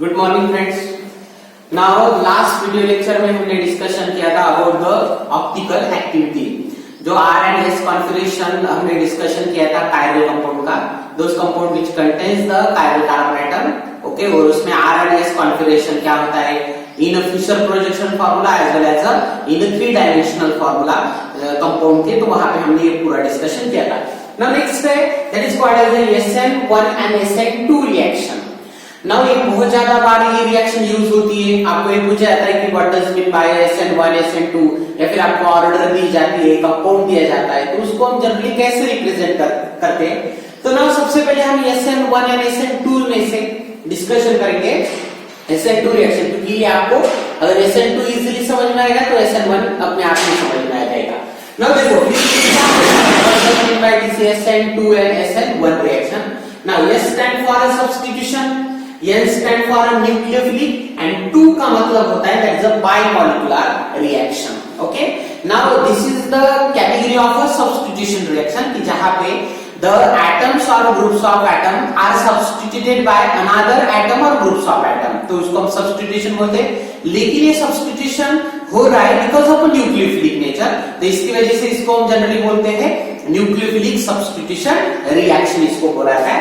Good morning friends. Now last video lecture में हमने discussion किया था अबाउट द ऑप्टिकल एक्टिविटी। जो आर एंड एस कॉन्फिगरेशन हमने डिस्कशन किया था कायरल कंपाउंड का, those compound which contains the chiral carbon atom. Okay, और उसमें आर एंड एस कॉन्फिगरेशन क्या होता है in a Fischer projection formula as well as in a 3 dimensional formula compound के, तो वहां पे हमने ये पूरा डिस्कशन किया था। नाउ नेक्स्ट है that is called as the SN1 and SN2 reaction. Now ये बहुत ज्यादा बार ये रिएक्शन यूज होती है। आपको ये पूछा जाता है कि what does mean by SN1 SN2, या फिर आपको ऑर्डर दी जाती है, कंपाउंड दिया जाता है, तो उसको हम जनरली कैसे रिप्रेजेंट करते हैं। तो नाउ सबसे पहले हम SN1 एंड SN2 में से डिस्कशन करेंगे SN2 रिएक्शन, क्योंकि ये आपको अगर SN2 इजीली समझ में आएगा तो SN1 अपने आप ही समझ में आ जाएगा। नाउ देखो SN2 and SN1 reaction. Now S stand for a substitution, N stand for a nucleophilic and 2 का मतलब होता है that is a bimolecular reaction. Okay, now this is the category of a substitution reaction कि जहां पे the atoms or groups of atom are substituted by another atom or groups of atom, तो उसको हम substitution बोलते हैं। लेकिन ये substitution हो रहा है because of a nucleophilic nature, तो इसकी वजह से इसको हम जनरली बोलते हैं nucleophilic substitution reaction इसको बोला है।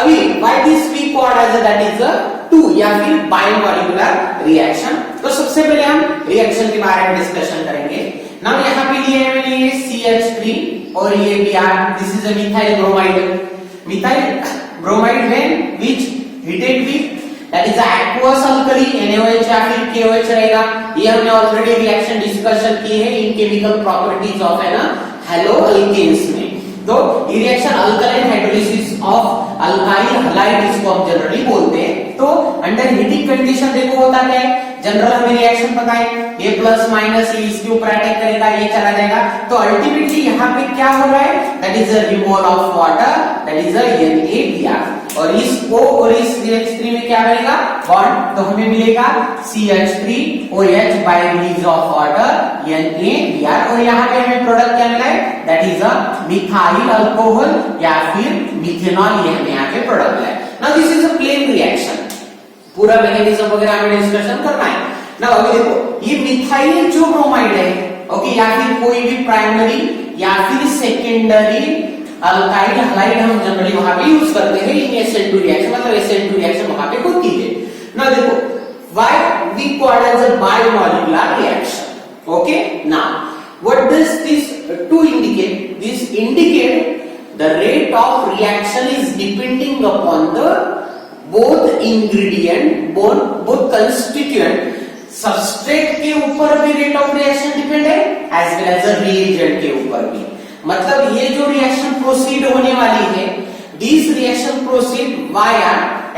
अभी why this we called as that is a 2 या फिर bimolecular reaction। तो सबसे पहले हम रिएक्शन के बारे में डिस्कशन करेंगे। नाउ यहाँ पे लिए है मैंने ये CH3 और ये Br, this is a methyl bromide. Methyl bromide when which heated with that is aqueous alkali NaOH या फिर KOH रहेगा। ये हमने ऑलरेडी रिएक्शन डिस्कशन की है इन केमिकल प्रॉपर्टीज ऑफ है ना हैलोअल्केन्स में। तो ये reaction alkaline hydrolysis of alkyl halide इसको हम जनरली बोलते हैं। तो अंडर हीटिंग कंडीशन देखो होता क्या है, जनरल हमें रिएक्शन पता है A प्लस माइनस इसके ऊपर अटैक करेगा, ये चला जाएगा। तो अल्टीमेटली यहाँ पे क्या हो रहा है that is a removal of water, that is a NaBr, और इस O और इस CH3 में क्या बनेगा बॉन्ड, तो हमें मिलेगा CH3OH by release of water NaBr, और यहाँ पे हमें प्रोडक्ट क्या मिला है that is a methyl alcohol या फिर मिथेनॉल, ये हमें यहाँ पे प्रोडक्ट मिला है। Now this is a plain reaction, पूरा मैकेनिज्म वगैरह हमें डिस्कशन करना है। नाउ अभी देखो ये मिथाइल जो ब्रोमाइड है, ओके, या फिर कोई भी प्राइमरी या फिर सेकेंडरी अल्काइल हलाइड हम जनरली वहां पे यूज करते हैं इन SN2 रिएक्शन, मतलब SN2 रिएक्शन वहां पे होती है। नाउ देखो why we called as a biomolecular reaction. Okay, now what does this 2 indicate? This indicate the rate of reaction is depending upon the both ingredient, both constituent, substrate के ऊपर भी rate of reaction depend है as well as reagent के ऊपर भी। मतलब ये जो रिएक्शन प्रोसीड होने वाली है, this reaction proceed via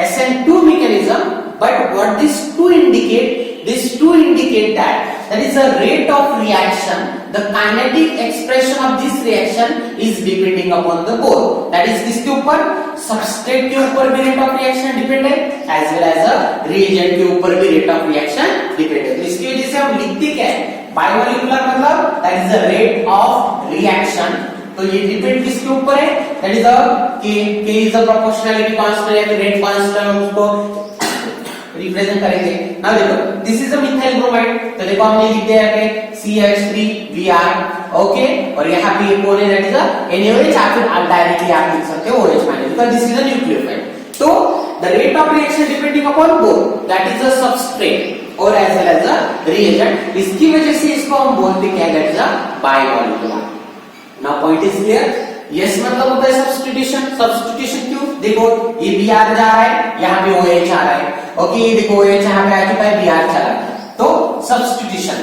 SN2 mechanism, but what these two indicate? These two indicate that is the rate of reaction, the kinetic expression of this reaction is depending upon the both, that is किसके ऊपर, substrate के ऊपर भी rate of reaction depend है as well as reagent के ऊपर भी rate of reaction depend है। तो इसकी वजह से हम लिखते क्या है बायोमोलिकुलर, मतलब that is the rate of reaction. तो ये डिपेंड किसके ऊपर है that is K is a proportionality constant या फिर रेट कांस्टेंट, उसको रिप्रेजेंट करेंगे। नाउ देखो this is a methyl bromide, तो देखो हमने लिख दिया है CH3Br, ओके, और यहाँ पे ये कौन है दैट इज अ NaOH या फिर डायरेक्टली आप लिख सकते हो OH minus, because this is a nucleophile. तो the rate of reaction depending upon both that is a substrate और as well as a reagent, इसकी वजह से इसको हम बोलते क्या that is a bimolecular. Now point is clear? Yes मतलब होता है सब्स्टिट्यूशन। सब्स्टिट्यूशन क्यों? देखो ये Br जा रहा है, यहाँ पे OH आ रहा है, ओके, ये देखो OH यहाँ पे आ चुका है, Br चला गया, तो सब्स्टिट्यूशन।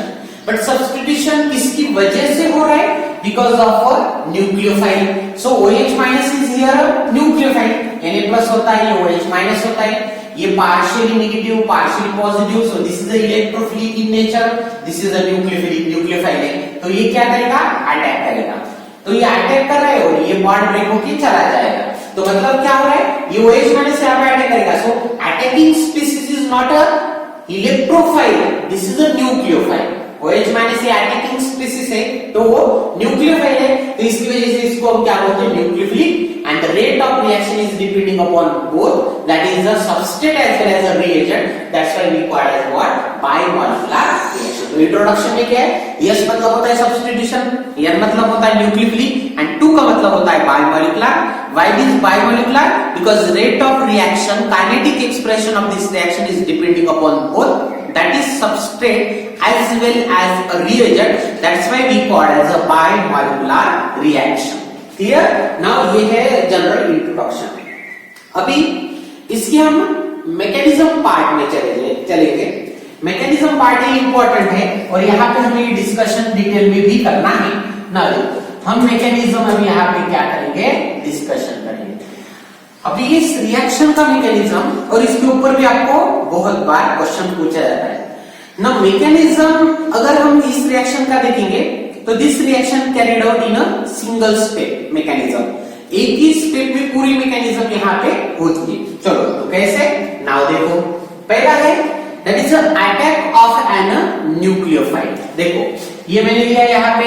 बट सब्स्टिट्यूशन किसकी वजह से हो रहा है? Because of a nucleophile. So OH minus is here a nucleophile, Na plus होता है, ये OH माइनस होता है, ये partially negative partially positive, so this is a electrophilic in nature, this is a nucleophilic, nucleophile है, तो ये क्या करेगा अटैक करेगा। तो ये अटैक कर रहा है और ये बॉन्ड ब्रेक होके चला जाएगा। तो मतलब क्या हो रहा है ये OH माइनस यहाँ पे अटैक करेगा। So attacking species is not a electrophile, this is a nucleophile. OH minus ये अटैकिंग स्पीसीज है तो वो न्यूक्लियोफाइल है, तो इसकी वजह से इसको हम क्या बोलते हैं, nucleophilic, and the rate of reaction is depending upon both, that is the substrate as well as the reagent. That's why we call as what, bimolecular reaction. तो इंट्रोडक्शन में क्या है, S मतलब होता है सब्स्टिट्यूशन, N मतलब होता है न्यूक्लियोफिलिक एंड 2 का मतलब होता है biomolecular. Why it is bimolecular? Because rate of reaction, kinetic expression of this reaction is depending upon both, that is substrate as well as a reagent. That's why we call as a bimolecular reaction. Clear. Now ये है general introduction. अभी इसके हम mechanism part में चलेंगे. Mechanism part ही important है और यहाँ पे हमें डिस्कशन डिटेल में भी करना है. ना हम मैकेनिज्म अभी यहाँ पे क्या करेंगे, डिस्कशन करेंगे. अभी इस रिएक्शन का मैकेनिज्म, और इसके ऊपर भी आपको बहुत बार क्वेश्चन पूछा जाता है ना. मैकेनिज्म अगर हम इस रिएक्शन का देखेंगे तो this reaction carried out in a single step mechanism. एक ही स्टेप में पूरी मैकेनिज्म यहाँ पे होती है. चलो तो कैसे, नाउ देखो. पहला है that is attack of an nucleophile. देखो ये मैंने लिया यहाँ पे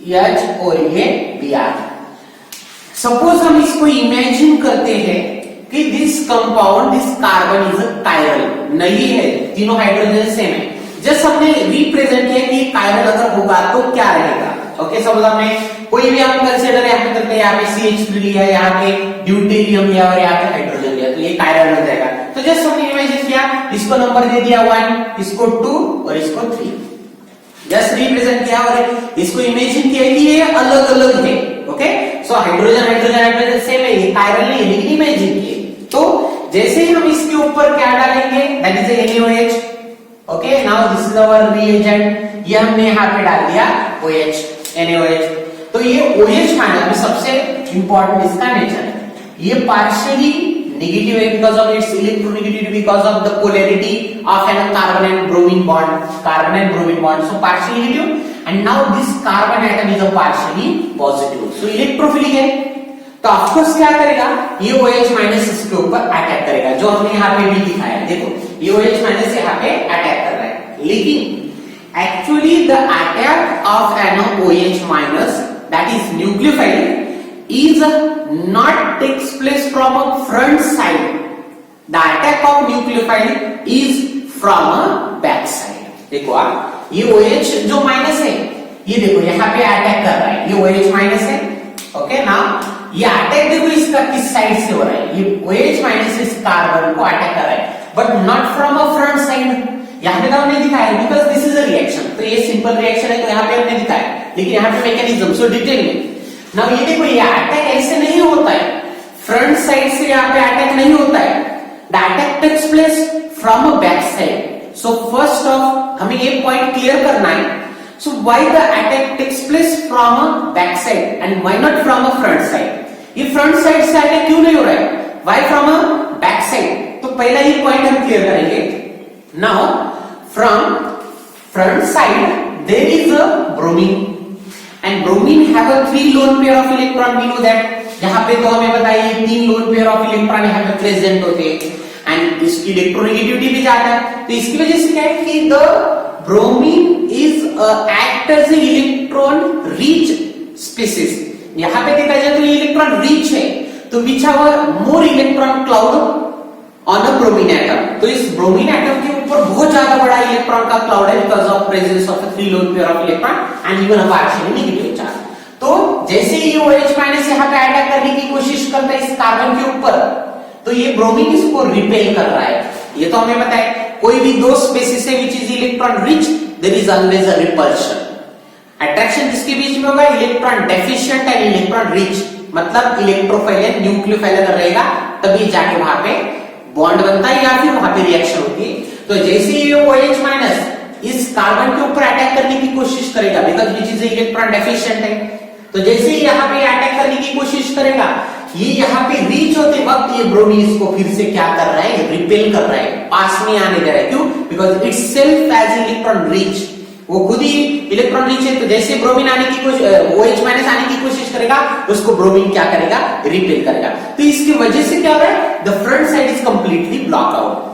H और ये Br. सपोज हम इसको इमेजिन करते हैं कि this compound, this carbon is a chiral. नहीं है, तीनों हाइड्रोजन सेम है. जस्ट हमने रिप्रेजेंट किया कि कायरल अगर होगा तो क्या रहेगा. ओके, सपोज हमने कोई भी हम कंसीडर यहाँ पे करते हैं, यहाँ पे CH3 लिया है, यहाँ पे ड्यूटेरियम लिया और यहाँ पे हाइड्रोजन लिया, तो ये कायरल बन जाएगा. तो जस्ट हमने इमेजिन किया, इसको नंबर दे दिया 1, इसको 2 और इसको 3. जस्ट रिप्रेजेंट किया और इसको इमेजिन किया कि ये अलग अलग है. ओके, सो हाइड्रोजन सेम है, ये कायरल नहीं है, लेकिन इमेजिन किए. तो जैसे ही हम इसके ऊपर क्या डालेंगे, that is NaOH. Okay, now this is our reagent. ये हमने यहाँ पे डाल दिया OH, NaOH. तो ये OH माइनस, सबसे इंपॉर्टेंट इसका नेचर है, ये पार्शियली नेगेटिव है because of its electronegativity, because of the polarity of an carbon and bromine bond. So partially negative and now this carbon atom is a partially positive. So electrophilic है. तो of course क्या करेगा, ये OH minus इसके ऊपर attack करेगा, जो हमने यहाँ पे भी दिखाया है. देखो ये OH माइनस यहाँ पे अटैक कर रहा है, लेकिन actually the attack of an OH minus, that is nucleophile, is not takes place from a front side. The attack of nucleophile is from a back side. देखो आप, ये OH जो माइनस है, ये देखो यहाँ पे अटैक कर रहा है, ये OH माइनस है. ओके, नाउ ये अटैक देखो इसका किस साइड से हो रहा है, ये OH माइनस इस कार्बन को अटैक कर रहा है, but not from a front side. यहाँ पे तो हमने दिखाया because this is a reaction, तो ये सिंपल रिएक्शन है तो यहाँ पे हमने दिखाया, लेकिन यहाँ पे मैकेनिज्म सो डिटेल में. नाउ ये देखो, ये अटैक ऐसे नहीं होता है, फ्रंट साइड से यहाँ पे अटैक नहीं होता है. The attack takes place from a back side. So first of हमें ये पॉइंट क्लियर करना है. So why the attack takes place from a back side and why not from a front side. ये front side से attack क्यों नहीं हो रहा है, why from a back side. तो पहला ये पॉइंट हम क्लियर करेंगे. Now from front side there is a bromine and bromine have a 3 lone pair of electron. We know that. यहाँ पे तो हमें बताइए 3 lone pair of electron यहाँ पे प्रेजेंट होते हैं एंड इसकी इलेक्ट्रोनेगेटिविटी भी ज्यादा है. तो इसकी वजह से क्या है कि the bromine is act as a electron rich species. यहाँ पे देखा जाए तो ये इलेक्ट्रॉन रिच है, तो which have more electron cloud on a bromine atom. तो इस ब्रोमीन एटम के ऊपर बहुत ज्यादा बड़ा इलेक्ट्रॉन का क्लाउड है because of presence of 3 lone pair of electron and even a partially negative charge. तो जैसे ही ये OH माइनस यहाँ पे अटैक करने की कोशिश करता है इस कार्बन के ऊपर, तो ये ब्रोमीन इसको रिपेल कर रहा है. ये तो हमें पता है, कोई भी दो स्पेसिस है which is electron rich, there is always a repulsion. Attraction किसके बीच में होगा, electron deficient and electron rich, मतलब इलेक्ट्रोफाइल न्यूक्लियोफाइल अगर रहेगा तभी जाके वहां पे बॉन्ड बनता है या फिर वहां पे रिएक्शन होती है. तो जैसे ही ये OH माइनस इस कार्बन के ऊपर अटैक करने की कोशिश करेगा because which is electron deficient है, तो जैसे ही यहाँ पे अटैक करने की कोशिश करेगा, ये यहाँ पे रीच होते वक्त ये ब्रोमीन इसको फिर से क्या कर रहा है, रिपेल कर रहा है, पास में आने दे रहा है. क्यों, because itself as electron rich, वो खुद ही इलेक्ट्रॉन रिच है. तो जैसे ब्रोमीन आने की कोशिश, OH माइनस आने की कोशिश करेगा, उसको ब्रोमीन क्या करेगा, रिपेल करेगा. तो इसकी वजह से क्या हो रहा है, the front side is completely block out.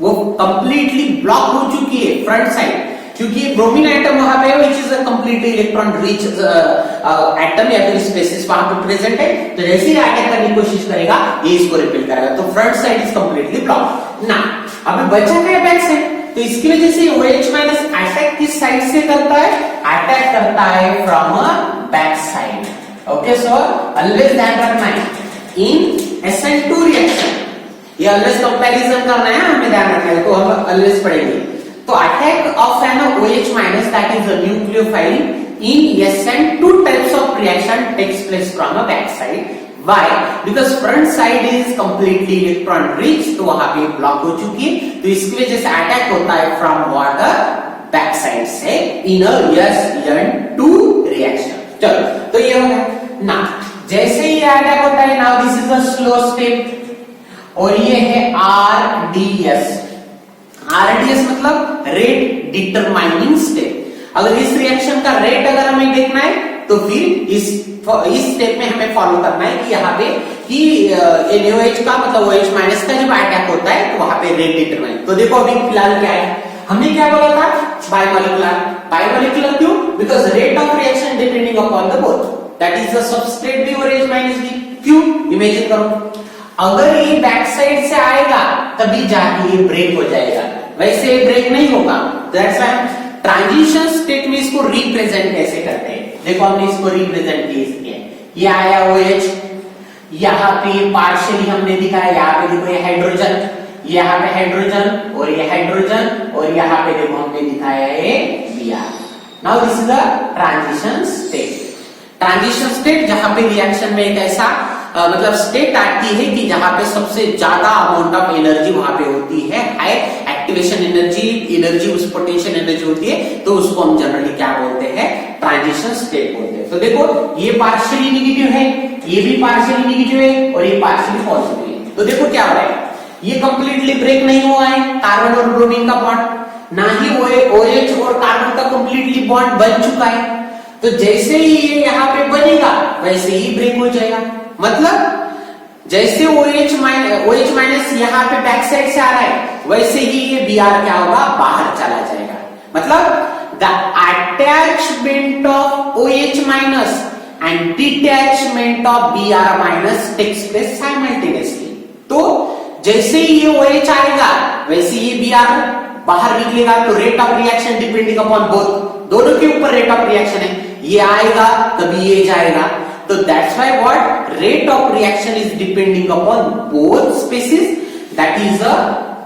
वो कंप्लीटली ब्लॉक हो चुकी है फ्रंट साइड. क्योंकि ब्रोमीन एटम वहां पे which is a completely electron rich atom या फिर स्पेसिस वहां पे प्रेजेंट है, तो जैसे ही अटैक करने की कोशिश करेगा ये इसको रिपेल करेगा, तो front side is completely block ना। अभी बचा क्या बैक साइड, तो इसकी वजह से OH माइनस अटैक किस साइड से करता है, अटैक करता है from a back side. Okay sir, always ध्यान रखना है इन SN2 रिएक्शन, ये ऑलवेज कंपैरिजन करना है, हमें ध्यान रखना है, तो हम ऑलवेज पढ़ेंगे। तो attack of an OH minus that is a nucleophile in SN2 types of reaction takes place from a back side. Why? Because front side is completely electron rich, तो वहां पे ब्लॉक हो चुकी है, तो इसकी वजह से अटैक होता है फ्रॉम वाटर बैक साइड से इन अ SN2 रिएक्शन। चलो, तो ये हो गया ना। जैसे ही अटैक होता है, now this is a slow step, और ये है RDS। RDS मतलब रेट डिटरमाइनिंग स्टेप। अगर इस रिएक्शन का रेट अगर हमें देखना है, तो फिर इस स्टेप में हमें फॉलो करना है कि यहाँ पे कि NaOH का मतलब OH माइनस का जब अटैक होता है तो वहां पे रेट डिटरमाइन। तो देखो अभी फिलहाल क्या है, हमने क्या बोला था, बायोमोलिकुलर। बायोमोलिकुलर क्यों, because rate of reaction depending upon the both, that is the substrate भी और OH माइनस भी। क्यों, इमेजिन करो, अगर ये बैक साइड से आएगा तभी जाके ये ब्रेक हो जाएगा, वैसे ब्रेक नहीं होगा। दैट्स व्हाई ट्रांजिशन स्टेट में इसको रिप्रेजेंट कैसे करते हैं, देखो हमने इसको रिप्रेजेंट किया, ये आया OH, यहाँ पे पार्शियली हमने दिखाया, यहाँ पे देखो ये हाइड्रोजन, यहाँ पे हाइड्रोजन और ये हाइड्रोजन, और यहाँ पे देखो हमने दिखाया है Br। Now this is a transition state. Transition state जहां पे रिएक्शन में एक ऐसा मतलब स्टेट आती है कि जहां पे सबसे ज्यादा अमाउंट ऑफ एनर्जी वहां पे होती है, हाई एक्टिवेशन एनर्जी उस पोटेंशियल एनर्जी होती है, तो उसको हम जनरली क्या बोलते हैं, ट्रांजिशन स्टेट बोलते हैं। तो देखो ये पार्शियली नेगेटिव है, ये भी पार्शियली नेगेटिव है, और ये पार्शियली पॉजिटिव है। तो देखो क्या हो रहा है, ये कंप्लीटली ब्रेक नहीं हुआ है कार्बन और ब्रोमीन का बॉन्ड, ना ही OH और कार्बन का कंप्लीटली बॉन्ड बन चुका है। तो जैसे ही ये यहाँ पे बनेगा वैसे ही ब्रेक हो जाएगा, मतलब जैसे OH माइनस यहाँ पे बैक साइड से आ रहा है, वैसे ही ये Br क्या होगा, बाहर चला जाएगा। मतलब the attachment of OH minus and detachment of Br minus takes place simultaneously. तो जैसे ही ये OH आएगा वैसे ये Br बाहर निकलेगा, तो rate of reaction depending upon both, दोनों के ऊपर रेट ऑफ रिएक्शन है, ये आएगा तभी ये जाएगा। तो that's why what, rate of reaction is depending upon both species, that is a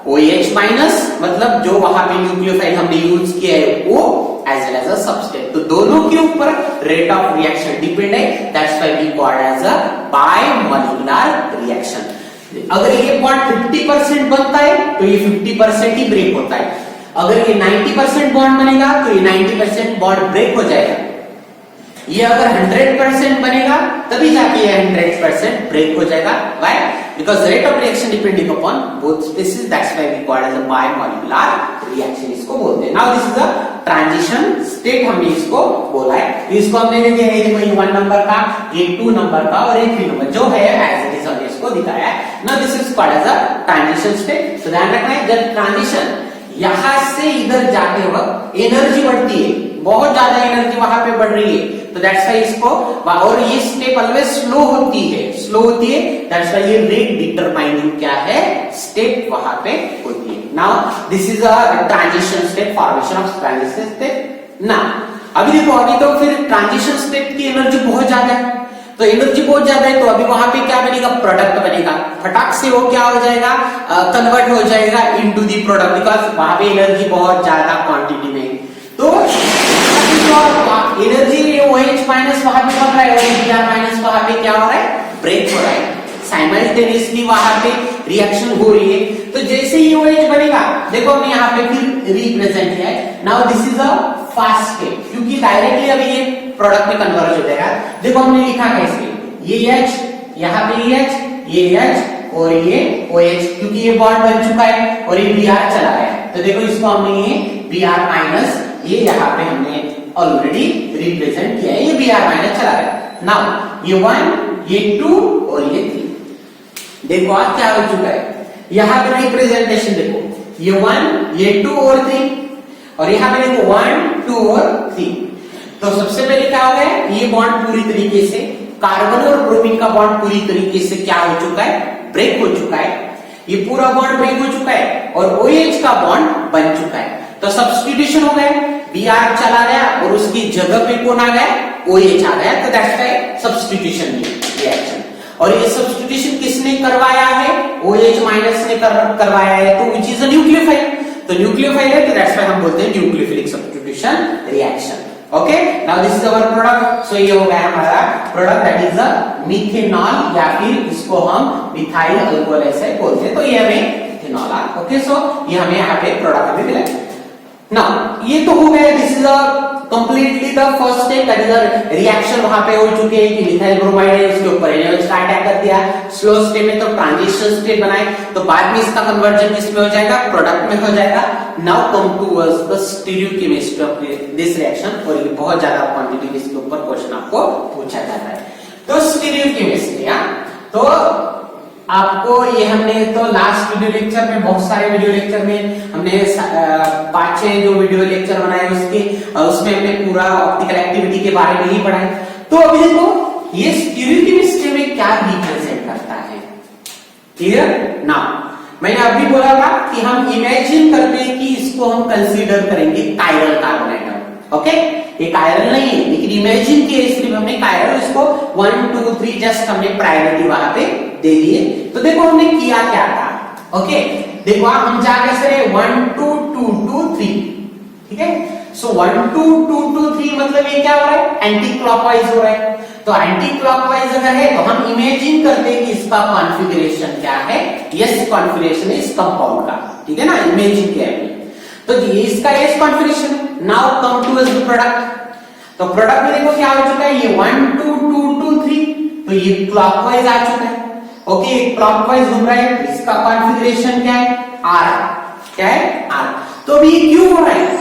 OH minus, मतलब जो वहां पे न्यूक्लियोफाइल हमने यूज किया है वो, as well as a substrate, तो दोनों के ऊपर रेट ऑफ रिएक्शन डिपेंड है। That's why we called as a bimolecular reaction. अगर ये बॉन्ड 50% बनता है तो ये 50% ही ब्रेक होता है, अगर ये 90% बॉन्ड बनेगा तो ये 90% बॉन्ड ब्रेक हो जाएगा, ये अगर 100% बनेगा तभी जाके ये 100% ब्रेक हो जाएगा। Why, because rate of reaction depending upon both species, that's why we called as a bimolecular reaction, इसको बोलते हैं। Now this is a transition state, हमने इसको बोला है, इसको हमने देखा है, देखो ये 1 नंबर का, ये 2 नंबर का और ये 3 नंबर जो है एज इट इज हमने इसको दिखाया है। Now this is called as a transition state. तो ध्यान रखना है, जब ट्रांजिशन यहां से इधर जाते वक्त एनर्जी बढ़ती है, बहुत ज्यादा एनर्जी वहां पे बढ़ रही है, तो दैट्स व्हाई इसको, और ये स्टेप ऑलवेज स्लो होती है, दैट्स व्हाई ये रेट डिटरमाइनिंग क्या है, स्टेप वहां पे होती है। Now this is a transition state, formation of transition state. ना अभी देखो, अभी तो फिर ट्रांजिशन स्टेट की एनर्जी बहुत ज्यादा है, तो एनर्जी बहुत ज्यादा है, तो अभी वहां पे क्या बनेगा, प्रोडक्ट बनेगा, फटाक से वो क्या हो जाएगा, कन्वर्ट हो जाएगा इनटू दी प्रोडक्ट, बिकॉज वहां पे एनर्जी बहुत ज्यादा क्वांटिटी में, तो एनर्जी OH माइनस वहां पे बन रहा है, और Br माइनस वहां पे क्या हो रहा है, ब्रेक हो रहा है, साइमल्टेनियसली वहां पे रिएक्शन हो रही है। तो जैसे ही OH बनेगा, देखो हमने यहाँ पे फिर रिप्रेजेंट किया है। Now this is a fast step, क्योंकि डायरेक्टली अभी ये प्रोडक्ट में कन्वर्ट हो जाएगा। देखो हमने लिखा कैसे, ये H, यहाँ पे ये H और ये OH, क्योंकि ये बॉन्ड बन चुका है और ये Br चला गया, तो देखो इसको हमने ये Br माइनस, ये यहाँ पे हमने ऑलरेडी रिप्रेजेंट किया है, ये Br माइनस चला गया। नाउ ये 1, ये 2 और ये 3, देखो आज क्या हो चुका है, यहाँ पे रिप्रेजेंटेशन देखो, ये 1, ये 2 और 3, और यहाँ पे देखो 1 2 और 3। तो सबसे पहले क्या हो गया, ये बॉन्ड पूरी तरीके से कार्बन और ब्रोमीन का बॉन्ड पूरी तरीके से क्या हो चुका है, ब्रेक हो चुका है। ये पूरा बॉन्ड ब्रेक हो चुका है और OH का बॉन्ड बन चुका है। तो सब्स्टिट्यूशन हो गया, Br चला गया और उसकी जगह पे कौन आ गया, OH आ गया। तो दैट्स व्हाई सब्स्टिट्यूशन रिएक्शन। और ये सब्स्टिट्यूशन किसने करवाया है, OH माइनस ने करवाया है, तो विच इज अ न्यूक्लियोफाइल। तो न्यूक्लियोफाइल है, तो दैट्स व्हाई हम बोलते हैं nucleophilic substitution reaction. Okay, now this is our product. So ये हो गया हमारा product, that is the methanol, या फिर इसको हम मिथाइल अल्कोहल ऐसे बोलते हैं। तो ये हमें मिथेनॉल आ, ओके। सो ये हमें यहाँ पे प्रोडक्ट हमें मिला। नाउ ये तो हो गया, this is a completely the first step, that is a reaction वहां पे हो चुके हैं कि मिथाइल ब्रोमाइड है, उसके ऊपर NaOH का अटैक कर दिया। स्लो स्टेप में तो ट्रांजिशन स्टेट बनाए, तो बाद में इसका कन्वर्जन किसमें हो जाएगा, प्रोडक्ट में हो जाएगा। Now come to us the stereochemistry of this reaction, और ये बहुत ज्यादा क्वांटिटी इसके ऊपर क्वेश्चन आपको पूछा जाता है। तो स्टीरियोकेमिस्ट्री, तो आपको ये हमने तो लास्ट वीडियो लेक्चर में, बहुत सारे वीडियो लेक्चर में हमने 5-6 जो वीडियो लेक्चर बनाए उसमें हमने पूरा ऑप्टिकल एक्टिविटी के बारे में ही पढ़ा है। तो अभी देखो ये स्टीरियोकेमिस्ट्री में क्या रिप्रेजेंट करता है, क्लियर ना। मैंने अभी बोला था कि हम इमेजिन करते हैं कि इसको हम कंसीडर करेंगे कायरल कार्बन एटम। ओके, ये कायरल नहीं है, लेकिन इमेजिन किए सिर्फ हमने कायरल, इसको 1 2 3 जस्ट हमने प्रायोरिटी वहां पे दे दिए। तो देखो हमने किया क्या था, ओके। देखो हम जा कैसे रहे, 1 2 2 2 3, ठीक है। सो 1 2 2 2 3 मतलब ये क्या हो रहा है, एंटी क्लॉकवाइज हो रहा है। तो एंटी क्लॉकवाइज अगर है तो हम इमेजिन करते हैं कि इसका कॉन्फ़िगरेशन क्या है, यस कॉन्फ़िगरेशन इस कंपाउंड का, ठीक है ना, इमेजिन किया है। तो ये इसका S configuration. Now come to us the product. तो प्रोडक्ट में देखो क्या हो चुका है, ये 1 2 2 2 3, तो ये क्लॉकवाइज आ चुका है। ओके, क्लॉकवाइज घूम रहा है, इसका कॉन्फ़िगरेशन क्या है, R, क्या है, R। तो अभी क्यों हो रहा है,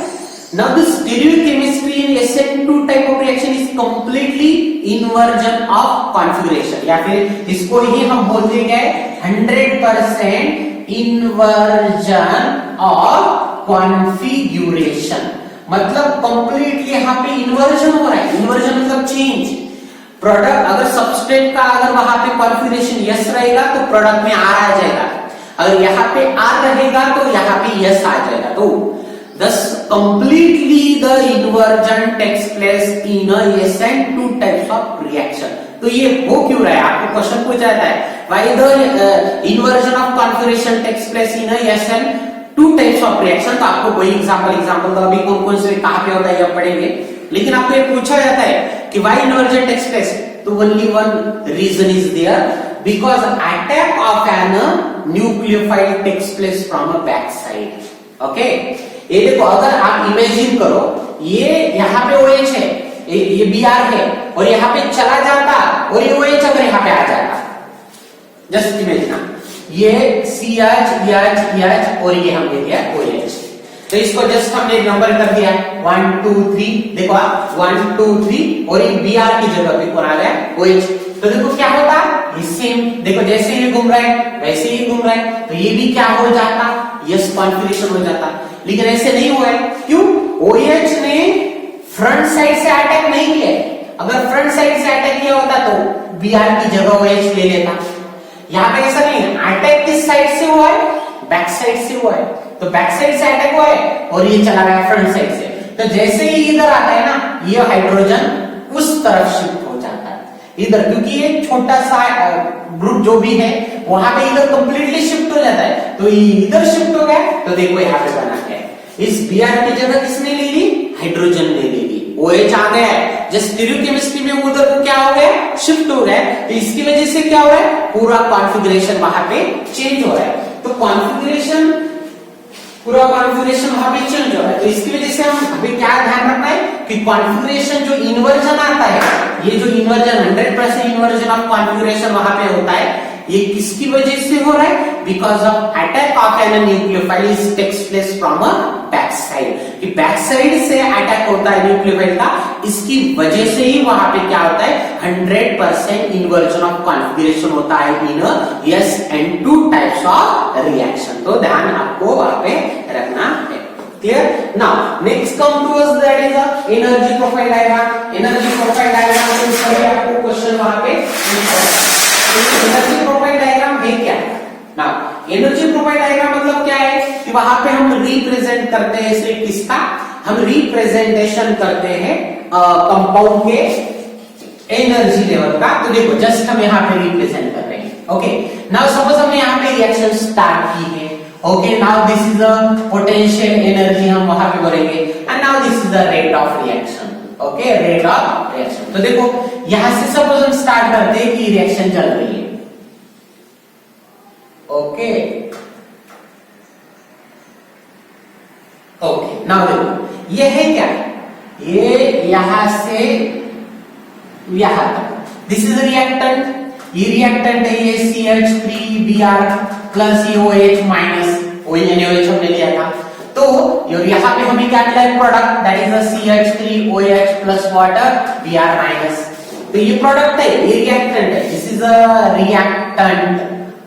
now the stereochemistry in SN2 type of reaction is completely inversion of configuration, या फिर इसको ही हम बोलते हैं 100% inversion of configuration। मतलब कंप्लीटली यहाँ पे इन्वर्जन हो रहा है। इन्वर्जन मतलब चेंज। प्रोडक्ट अगर सबस्ट्रेट का अगर वहां पे कॉन्फ़िगरेशन यस रहेगा तो प्रोडक्ट में R आ जाएगा, अगर यहाँ पे R रहेगा तो यहाँ पे यस आ जाएगा। तो thus completely the inversion takes place in a SN2 types of reaction। तो ये हो क्यों रहा है, आपको क्वेश्चन पूछा जाता है, why the inversion of configuration takes place in a SN2 types of reaction। तो आपको कोई एग्जांपल तो अभी कौन से कहां पे होता है ये पढ़ेंगे, लेकिन आपको ये पूछा जाता है कि why inversion takes place, तो only one reason is there, because attack of an nucleophile takes place from a back side। Okay, ये देखो अगर आप इमेजिन करो, ये यहाँ पे OH है, ये Br है, और यहाँ पे चला जाता और ये OH अगर यहाँ पे आ जाता, जस्ट इमेजिन, ये CH और ये हमने दिया OH। तो इसको जस्ट हमने नंबर कर दिया 1 2 3, देखो आप 1 2 3, और ये Br की जगह पे कौन आ गया, OH। तो देखो क्या होता, ये सेम, देखो जैसे ये घूम रहा है वैसे ही घूम रहा है, तो ये भी क्या हो जाता, यस कॉन्फ़िगरेशन हो जाता। लेकिन ऐसे नहीं हुआ है, क्यों, OH ने फ्रंट साइड से अटैक नहीं किया। अगर फ्रंट साइड से अटैक किया होता तो Br की जगह OH ले लेता। यहाँ पे ऐसा नहीं है, अटैक किस साइड से हुआ है, बैक साइड से हुआ है। तो बैक साइड से अटैक हुआ है और ये चला गया फ्रंट साइड से। तो जैसे ही इधर आता है ना, ये हाइड्रोजन उस तरफ शिफ्ट हो जाता है इधर, क्योंकि ये छोटा सा ग्रुप जो भी है वहां पे इधर कंप्लीटली शिफ्ट हो जाता है। तो ये इधर शिफ्ट हो गया, तो देखो यहाँ पे बना है, इस Br की जगह किसने ले ली, हाइड्रोजन ने ले ली, OH आ गया है। जस्ट स्टीरियोकेमिस्ट्री में उधर को क्या हो गया, शिफ्ट हो गया। तो इसकी वजह से क्या हो रहा है, पूरा कॉन्फ़िगरेशन वहां पे चेंज हो रहा है। तो कॉन्फ़िगरेशन, पूरा कॉन्फ़िगरेशन वहां पे चेंज हो रहा है। तो इसकी वजह से हम अभी क्या ध्यान रखना है कि कॉन्फ़िगरेशन जो इन्वर्जन आता है, ये जो इन्वर्जन 100% इन्वर्जन ऑफ कॉन्फ़िगरेशन वहां पे होता है, ये किसकी वजह से हो रहा है, because of attack of an nucleophile takes place from a back side. कि बैक साइड से अटैक होता है न्यूक्लियोफाइल का, इसकी वजह से ही वहां पे क्या होता है, 100% इन्वर्जन ऑफ कॉन्फ़िगरेशन होता है इन SN2 टाइप्स ऑफ रिएक्शन। तो ध्यान आपको वहां पे रखना है। Clear? Now next come to us that is a energy profile diagram. Energy profile diagram में सभी आपको क्वेश्चन वहां पे एनर्जी प्रोफाइल डायग्राम है क्या? Now एनर्जी प्रोफाइल डायग्राम मतलब क्या है कि वहां पे हम रिप्रेजेंट करते हैं सिर्फ किसका, हम रिप्रेजेंटेशन करते हैं कंपाउंड के एनर्जी लेवल का। तो देखो जस्ट हम यहाँ पे रिप्रेजेंट कर रहे हैं। ओके, नाउ सपोज हमने यहाँ पे रिएक्शन स्टार्ट की है। Okay, now this is the potential energy, हम वहां पे भरेंगे and now this is the rate of reaction. Okay, rate of reaction. तो देखो यहां से सपोज हम स्टार्ट करते हैं कि रिएक्शन चल रही है। ओके ओके, नाउ देखो ये है क्या, ये यहां से यहां तक, दिस इज रिएक्टेंट, ये रिएक्टेंट है, ये CH3Br प्लस ये OH माइनस, OH हमने लिया था। तो यहाँ पे हमें क्या मिला है, product, that is a CH3OH plus water Br minus. तो ये प्रोडक्ट है, ये रिएक्टेंट है, दिस इज अ रिएक्टेंट,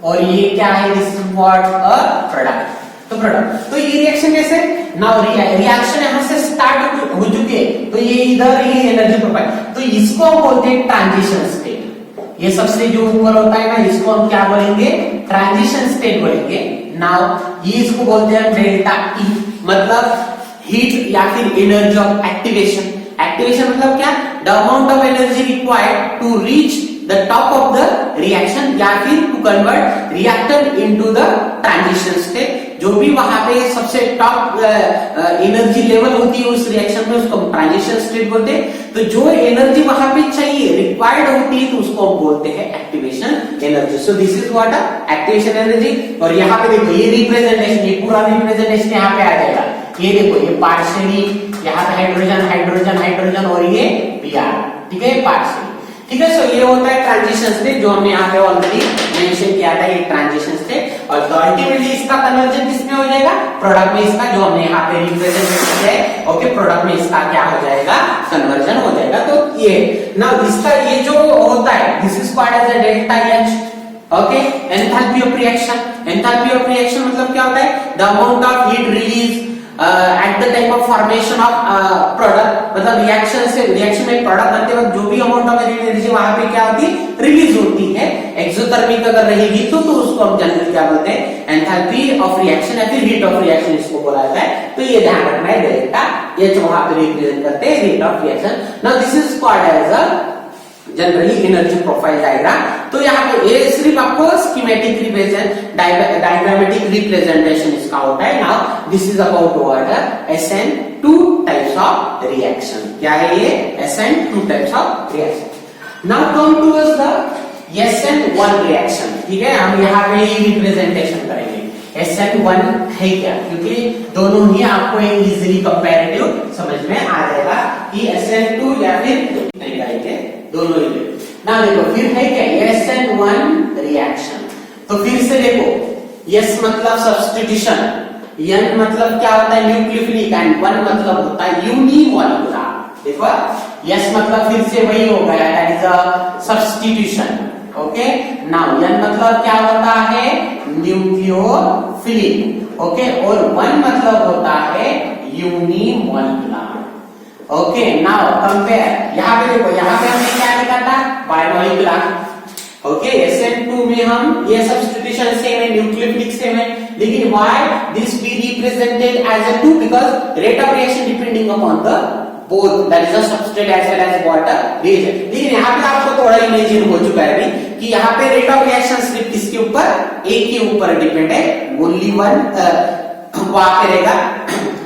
और ये क्या है, this is what, a product. तो प्रोडक्ट, तो ये रिएक्शन कैसे, नाउ रिएक्शन यहां से स्टार्ट हो चुकी है, तो ये इधर ये एनर्जी प्रोफाइल, तो इसको हम बोलते हैं ट्रांजिशन स्टेट। ये सबसे जो ऊपर होता है ना, इसको हम क्या बोलेंगे, ट्रांजिशन स्टेट बोलेंगे। नाउ ये इसको बोलते हैं डेल्टा E, मतलब हीट या फिर एनर्जी ऑफ एक्टिवेशन। एक्टिवेशन मतलब क्या, the amount of energy required to reach the top of the reaction या फिर to convert reactant into the transition state। जो भी वहां पे सबसे टॉप एनर्जी लेवल होती है उस रिएक्शन में, उसको हम ट्रांजिशन स्टेट बोलते हैं। तो जो एनर्जी वहां पे चाहिए, रिक्वायर्ड होती है, तो उसको हम बोलते हैं activation energy. So this is what activation energy. और यहाँ पे देखो ये रिप्रेजेंटेशन, ये पूरा रिप्रेजेंटेशन यहाँ पे आ जाएगा। ये देखो ये पार्शियली, यहाँ पे हाइड्रोजन हाइड्रोजन हाइड्रोजन और ये Br, ठीक है, पार्शियली, ठीक है। सो ये होता है ट्रांजिशन स्टेट, जो हमने यहाँ पे ऑलरेडी मेंशन किया था, ये ट्रांजिशन स्टेट। और अल्टीमेटली इसका कन्वर्जन किसमें हो जाएगा, प्रोडक्ट में इसका, जो हमने यहाँ पे रिप्रेजेंट किया है। ओके, प्रोडक्ट में इसका क्या हो जाएगा, कन्वर्जन हो जाएगा। तो ये नाउ इसका ये जो होता है, this is called as a delta H। Okay, enthalpy of reaction. Enthalpy of reaction मतलब क्या होता है, the amount of heat release at the time of formation of product, मतलब रिएक्शन में प्रोडक्ट बनते वक्त जो भी अमाउंट ऑफ एनर्जी वहां पे क्या होती है, रिलीज होती है। एक्सोथर्मिक अगर रहेगी तो उसको हम जनरली क्या बोलते हैं, एंथैल्पी ऑफ रिएक्शन या फिर हीट ऑफ रिएक्शन इसको बोला जाता है। तो ये ध्यान रखना है, डेल्टा H वहां पे रिप्रेजेंट करते हैं rate of reaction. Now this is called as a generally energy profile diagram. तो यहाँ पे ये सिर्फ आपको स्कीमेटिक रिप्रेजेंट, डायग्रामेटिक रिप्रेजेंटेशन इसका होता है। Now this is about what, SN2 types of reaction. क्या है ये, SN2 types of reaction. Now come to us the SN1 reaction, ठीक है, हम यहाँ पे ही रिप्रेजेंटेशन करेंगे। SN1 है क्या, क्योंकि दोनों ही आपको इजीली कंपैरेटिव समझ में आ जाएगा कि SN2 या फिर दोनों ही। ना देखो फिर है क्या, SN1 रिएक्शन। तो फिर से देखो, S मतलब सब्स्टिट्यूशन, N मतलब क्या होता है, न्यूक्लियोफिलिक, एंड 1 मतलब होता है यूनिमॉलिक्यूलर। देखो S मतलब फिर से वही हो गया, that is a substitution. Okay, now N मतलब क्या होता है, न्यूक्लियोफिलिक। ओके, और 1 मतलब होता है यूनिमॉलिक्यूलर। ओके, नाउ कंपेयर, यहाँ पे देखो, यहाँ पे हमने क्या लिखा था, बायमॉलिक्यूलर। ओके, SN2 में हम ये सब्स्टिट्यूशन सेम है, न्यूक्लियोफिलिक सेम है, लेकिन why this be represented as a 2, because rate of reaction depending upon the both, that is a substrate as well as water reagent. लेकिन यहाँ पे आपको थोड़ा इमेजिन हो चुका है कि यहाँ पे रेट ऑफ रिएक्शन सिर्फ किसके ऊपर, एक के ऊपर डिपेंड है, ओनली वन वहां पे रहेगा,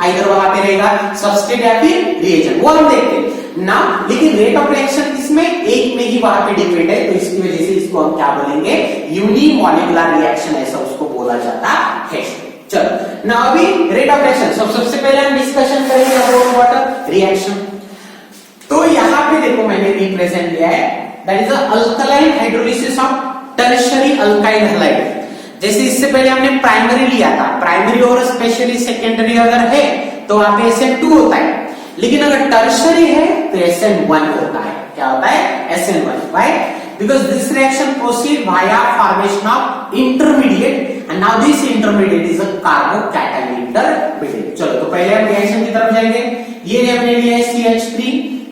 आइदर वहां पे रहेगा सबस्ट्रेट या फिर रिएजेंट, वो हम देखते हैं ना। लेकिन रेट ऑफ रिएक्शन किसमें, एक में ही वहां पे डिपेंड है, तो इसकी वजह से इसको हम क्या बोलेंगे, यूनिमॉलिक्यूलर रिएक्शन, ऐसा उसको बोला जाता है। चलो ना, अभी रेट ऑफ रिएक्शन सबसे पहले हम डिस्कशन करेंगे अबाउट वाटर रिएक्शन। तो यहाँ पे देखो मैंने रिप्रेजेंट किया है, that is alkaline hydrolysis of tertiary alkyl halide. जैसे इससे पहले हमने प्राइमरी लिया था, प्राइमरी और स्पेशली सेकेंडरी अगर है तो वहां पे SN2 होता है, लेकिन अगर टर्शियरी है तो SN1 होता है। क्या होता है, SN1, right? Because this reaction proceed via formation of intermediate, and now this intermediate is a carbocatalytic intermediate. चलो तो पहले हम रिएक्शन की तरफ जाएंगे। ये हमने लिया है CH3,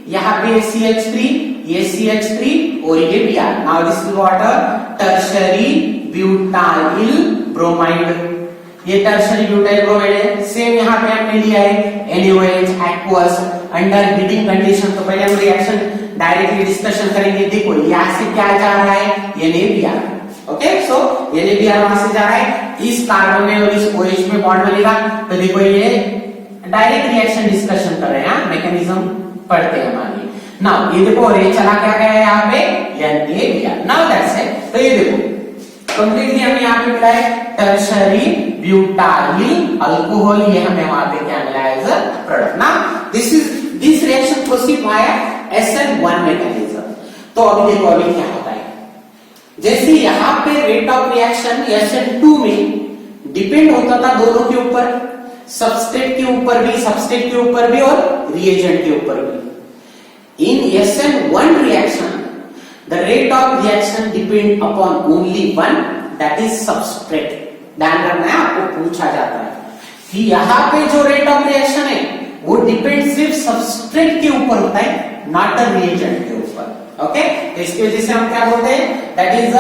यहाँ पे CH3, ये CH3 और ये Br। Now this is water tertiary butyl bromide, ये टर्शरी ब्यूटाइल ब्रोमाइड है। सेम यहाँ पे हमने लिया है NaOH aqueous under heating condition. तो पहले हम रिएक्शन डायरेक्टली डिस्कशन करेंगे। देखो यहाँ से क्या जा रहा है, NaBr, ओके। सो NaBr वहां से जा रहा है, इस कार्बन में और इस OH में बॉन्ड बनेगा। तो देखो ये डायरेक्ट रिएक्शन डिस्कशन कर रहे हैं, मैकेनिज्म पढ़ते हैं हमारे। नाउ ये देखो, और ये चला क्या गया है यहाँ पे NaBr। Now that's it. तो ये देखो कंप्लीटली हमें यहाँ पे मिला है टर्शरी ब्यूटाइल अल्कोहल, ये हमें वहां पे क्या मिला है as a product. Now this reaction proceed by SN1 mechanism. तो अभी देखो अभी क्या होता है, जैसे यहाँ पे रेट ऑफ रिएक्शन SN2 में डिपेंड होता था दोनों के ऊपर, सबस्ट्रेट के ऊपर भी और रिएजेंट के ऊपर भी। इन SN1 reaction the rate of reaction depend upon only one, that is substrate। ध्यान रखना है, आपको पूछा जाता है कि यहाँ पे जो रेट ऑफ रिएक्शन है वो डिपेंड सिर्फ सबस्ट्रेट के ऊपर होता है, नॉट द रिएजेंट के ऊपर। ओके, तो इसकी वजह से हम क्या बोलते हैं, that is the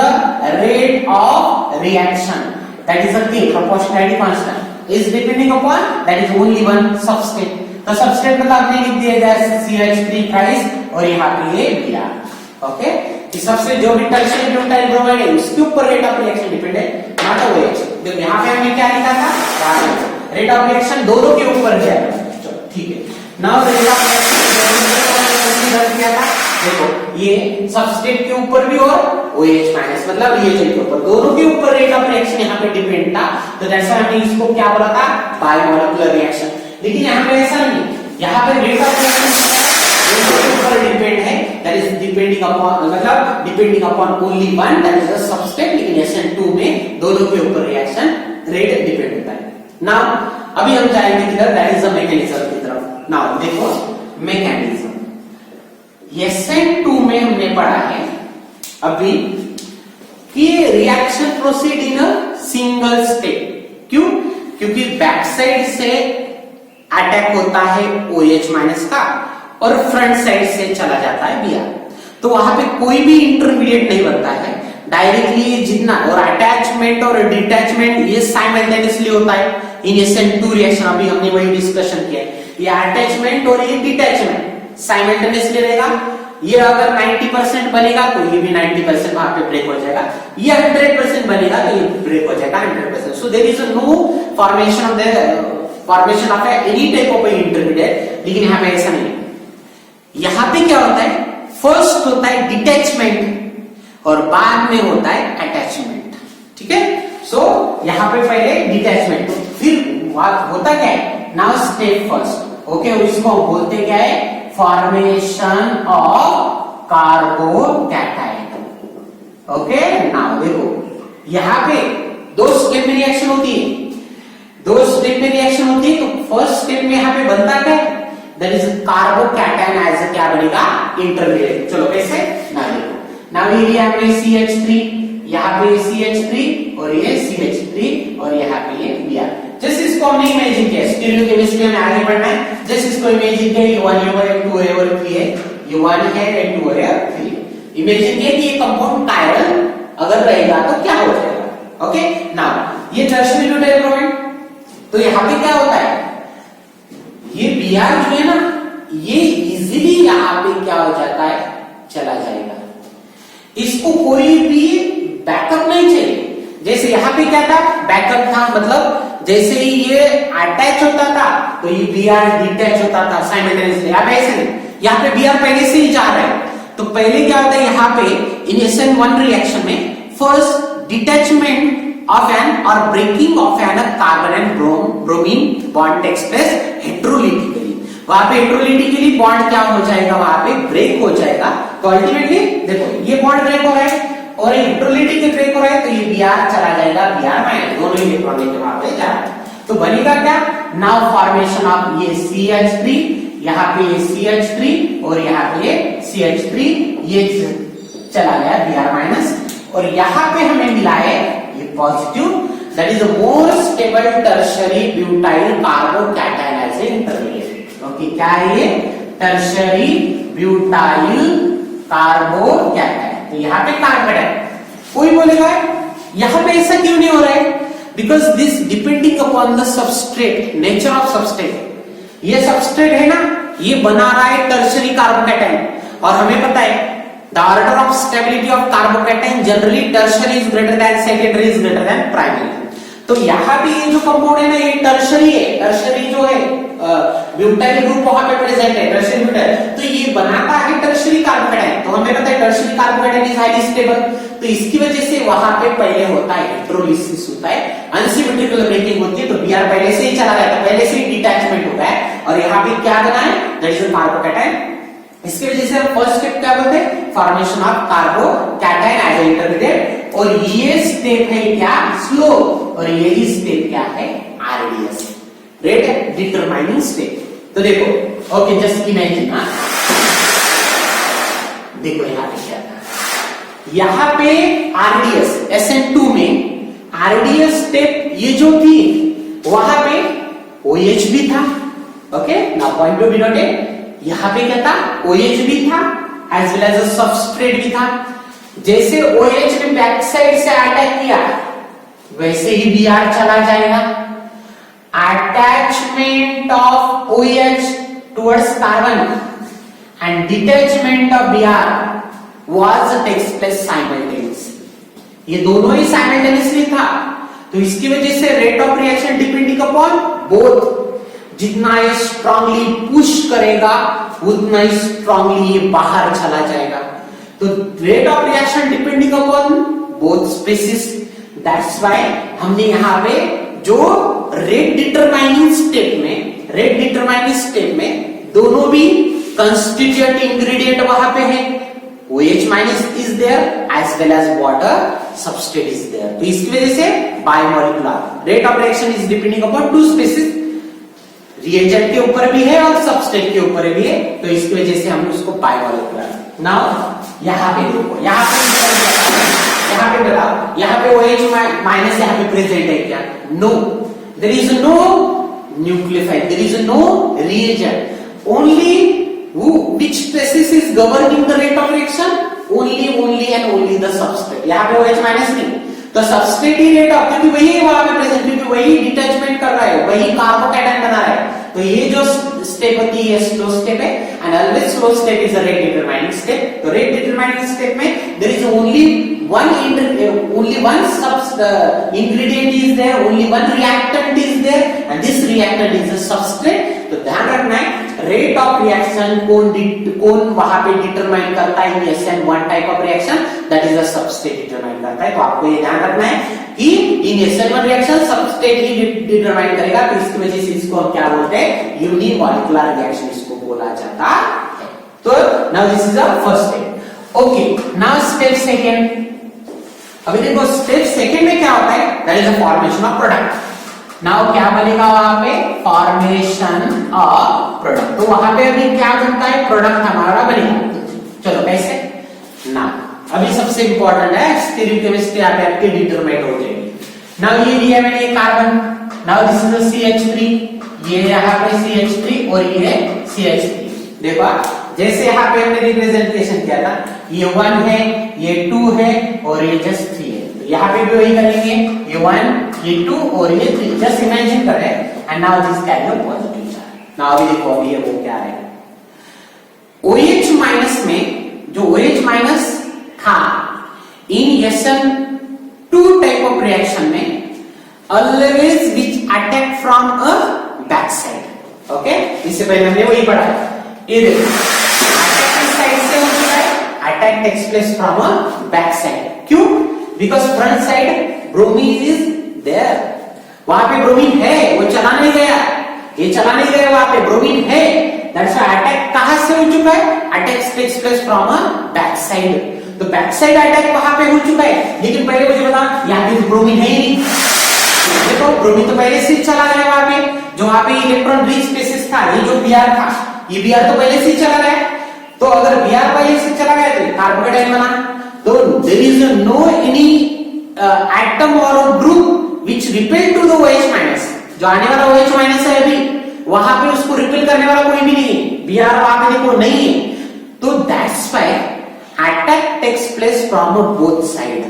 rate of reaction, that is the proportionality constant is depending upon that is only one substrate. तो सबस्ट्रेट मतलब आपने लिख दिया जाए CH3 थ्राइस और यहाँ पे ये Br। ओके, कि सबसे जो भी टर्शरी ब्यूटाइल ब्रोमाइड है उसके ऊपर रेट ऑफ रिएक्शन डिपेंड है, नॉट OH। देखो यहाँ पे हमने क्या लिखा था, रेट ऑफ रिएक्शन दोनों के ऊपर जाएगा। चलो ठीक है, नाउ रेट ऑफ रिएक्शन किया था, देखो ये सबस्ट्रेट के ऊपर भी और OH माइनस मतलब रिएजेंट के ऊपर, दोनों के ऊपर रेट ऑफ रिएक्शन यहाँ पे डिपेंड था। तो दैट्स व्हाई हमने इसको क्या बोला था, बायोमोलिकुलर रिएक्शन। लेकिन यहाँ पे ऐसा नहीं, यहाँ पे रेट ऑफ रिएक्शन ऊपर डिपेंड है, दैट इज डिपेंडिंग अपॉन मतलब depending upon only one, that is the substrate. लेकिन SN2 में दोनों के ऊपर रिएक्शन रेट डिपेंड होता है। नाउ अभी हम जाएंगे किधर, दैट इज द मैकेनिज्म की तरफ। नाउ देखो मैकेनिज्म, SN2 में हमने पढ़ा है अभी कि reaction proceed in a single step. क्यों? क्योंकि बैक साइड से अटैक होता है OH माइनस का और फ्रंट साइड से चला जाता है Br। तो वहां पे कोई भी इंटरमीडिएट नहीं बनता है, डायरेक्टली जितना, और अटैचमेंट और डिटैचमेंट ये साइमल्टेनियसली होता है इन SN2 रिएक्शन। अभी हमने वही डिस्कशन किया है, ये अटैचमेंट और ये डिटैचमेंट साइमल्टेनियसली रहेगा। ये अगर 90% बनेगा तो ये भी 90% वहां पे ब्रेक हो जाएगा, ये 100% बनेगा तो ये ब्रेक हो जाएगा 100%। So there is no formation of any type of intermediate. लेकिन यहाँ पे ऐसा नहीं, यहां पे क्या होता है, फर्स्ट होता है डिटैचमेंट और बाद में होता है अटैचमेंट। ठीक है, सो यहां पे पहले डिटैचमेंट, फिर होता क्या है, नाउ स्टेप फर्स्ट। ओके, इसको बोलते क्या है, formation of carbocation. Okay, now देखो यहां पे दो स्टेप में रिएक्शन होती है, तो फर्स्ट स्टेप में यहां पे बनता क्या है, that is carbocation as a क्या बनेगा, इंटरमीडिएट। चलो कैसे, ना देखो, नाउ ये लिया हमने CH3, यहाँ पे CH3 और ये CH3 और यहाँ पे ये Br। जैसे इसको हमने इमेजिन किया, स्टीरियोकेमिस्ट्री में आगे बढ़ना है, जैसे इसको इमेजिन किया ये 1 है, 2 है और 3 है, ये 1 है, 2 है, 3 है। इमेजिन किया कि ये कंपाउंड कायरल अगर रहेगा तो क्या हो जाएगा। ओके, नाउ ये टर्शियरी ब्यूटाइल ब्रोमाइड, तो यहाँ पे क्या होता है, ये Br जो है ना, ये इजीली यहाँ पे क्या हो जाता है, चला जाएगा। इसको कोई भी बैकअप नहीं चाहिए। जैसे यहाँ पे क्या था, बैकअप था, मतलब जैसे ही ये अटैच होता था तो ये Br डिटैच होता था साइमल्टेनियसली। अब ऐसे नहीं, यहाँ पे Br पहले से ही जा रहा है, तो पहले क्या होता है, यहाँ पे इन SN1 रिएक्शन में first detachment of an or breaking of an carbon and bromine bond takes place heterolytically। वहां पे हेटेरोलिटिकली बॉन्ड क्या हो जाएगा, वहां पे ब्रेक हो जाएगा। तो अल्टीमेटली देखो ये बॉन्ड ब्रेक हो रहा है और हेटेरोलिटिकली ब्रेक हो रहा है, तो ये Br चला जाएगा, Br माइनस दोनों इलेक्ट्रॉन लेके वहां पे जा रहा है। तो बनेगा क्या, नाउ फॉर्मेशन ऑफ ये CH3, यहाँ पे ये CH3 और यहाँ पे ये CH3, ये चला गया Br माइनस, और यहाँ पे हमें मिला है ये positive, that is a more stable tertiary butyl carbocation as an intermediate. Okay, क्या है ये? tertiary butyl carbocation. तो यहाँ पे कार्बन है. कोई बोलेगा यहाँ पे ऐसा क्यों नहीं हो रहा है? Because this depending upon the substrate, nature of substrate. ये substrate है ना, ये बना रहा है tertiary carbocation. और हमें पता है the order of stability of carbocation generally tertiary is greater than secondary is greater than primary. तो यहाँ पे ये जो कंपाउंड है ना, ये टर्शरी है. टर्शरी जो है ब्यूटाइल ग्रुप वहां पे प्रेजेंट है, टर्शरी ब्यूटाइल. तो ये बनाता है टर्शरी कार्बोकेटाइन. तो हमें पता है tertiary carbocation is highly stable. तो इसकी वजह से वहां पे पहले होता है इलेक्ट्रोलिसिस होता है, अनसिमेट्रिकल ब्रेकिंग होती है. तो बीआर पहले से ही चला गया था, पहले से ही डिटैचमेंट होता है. और यहाँ पे क्या बना है? That is carbocation. इसकी वजह से फर्स्ट स्टेप क्या बोलते हैं? Formation of carbocation as intermediate. और ये स्टेप है क्या? स्लो. और यही स्टेप क्या है? RDS, rate determining step. तो देखो, ओके, जस्ट इमेजिन. देखो यहाँ पे क्या था, यहाँ पे आरडीएस SN2 में आरडीएस स्टेप ये जो थी वहां पे OH भी था. Okay, now point to be noted. यहाँ पे क्या था? OH भी था एज वेल एज सबस्ट्रेट भी था. जैसे OH ने बैक साइड से अटैक किया वैसे ही Br चला जाएगा. Attachment of OH towards carbon and detachment of Br was takes place simultaneously. ये दोनों ही साइमल्टेनियसली था. तो इसकी वजह से rate of reaction depending upon both. जितना ये स्ट्रांगली पुश करेगा उतना ही स्ट्रांगली ये बाहर चला जाएगा. तो rate of reaction depending upon both species. That's why हमने यहाँ पे जो रेट डिटरमाइनिंग स्टेप में दोनों भी कंस्टिट्यूएंट इंग्रेडिएंट वहां पे है. OH minus is there as well as water substrate is there. तो इसकी वजह से bimolecular rate of reaction is depending upon two species. Reagent के ऊपर भी है और सबस्ट्रेट के ऊपर भी है. तो इसकी वजह से हम उसको बायोमोलिकुलर. नाउ यहाँ पे देखो, यहाँ पे बताओ, यहाँ पे OH माइनस यहाँ पे प्रेजेंट है क्या? No, there is no nucleophile, there is no reagent. Only which species is governing the rate of reaction? Only and only the substrate. यहाँ पे OH माइनस नहीं. तो सबस्ट्रेट ही रेट ऑफ, क्योंकि वही वहां पे प्रेजेंट, क्योंकि वही डिटैचमेंट कर रहा है, वही कार्बोकेटाइन बना रहा है. तो ये जो स्टेप होती है स्लो स्टेप है. And always slow step is a rate determining step. तो रेट डिटरमाइनिंग स्टेप में there is only one ingredient is there, only one reactant is there, and this reactant is a substrate. तो ध्यान रखना है rate of reaction कौन वहां पे determine करता है? SN1 type of reaction, that is a substrate determine करता है. तो आपको ये ध्यान रखना है कि इन SN1 रिएक्शन सबस्ट्रेट ही डिटरमाइन करेगा. तो इसकी वजह से इसको हम क्या बोलते हैं? यूनिमोलिकुलर रिएक्शन इसको बोला जाता है. तो now this is a first step. Okay, now step second. अभी देखो स्टेप सेकंड में क्या होता है? That is the formation of product. Now क्या बनेगा वहां पे? Formation of product. तो वहां पे अभी क्या बनता है? प्रोडक्ट हमारा बनेगा. चलो कैसे? ना अभी सबसे इंपॉर्टेंट है स्टीरियोकेमिस्ट्री यहाँ पे आपके डिटरमाइन हो जाएगी. नाउ ये दिया मैंने carbon. Now this is the CH3. ये यहाँ पे CH3 और ये CH3. देखो जैसे यहाँ पे हमने रिप्रेजेंटेशन किया था, ये 1 है, ये 2 है और ये जस्ट 3 है. तो यहाँ पे भी वही करेंगे, ये 1, ये 2 और ये 3. जस्ट इमेजिन करें. And now this can be positive charge. Now अभी देखो अभी ये वो क्या है? OH माइनस में जो OH माइनस था इन SN2 टाइप ऑफ रिएक्शन में always which attack from a back side. Okay, इससे पहले हमने वही पढ़ा है. ये देखो अटैक साइड से हो रहा है, attack takes place from a back side. क्यों? Because front side bromine is there. वहां पे ब्रोमीन है, वो चला नहीं गया, ये चला नहीं गया, वहां पे ब्रोमीन है. दैट्स व्हाई अटैक कहां से हो चुका है? Attack takes place from a back side. तो बैक साइड अटैक वहां पे हो चुका है. लेकिन पहले मुझे बता, यहाँ पे ब्रोमीन है ही नहीं. देखो ब्रोमीन तो पहले से चला गया वहां पे, जो वहां पे इलेक्ट्रॉन रिच स्पेसिस था. ये जो Br था, ये Br तो पहले से ही चला गया. तो अगर Br पहले से चला गया तो कार्बोकेटाइन बना. तो there is no any atom or group which repel to the OH minus, जो आने वाला OH माइनस है अभी वहां पे उसको रिपेल करने वाला कोई भी नहीं है, Br वहां पे देखो नहीं है, तो that's why attack takes place from both side,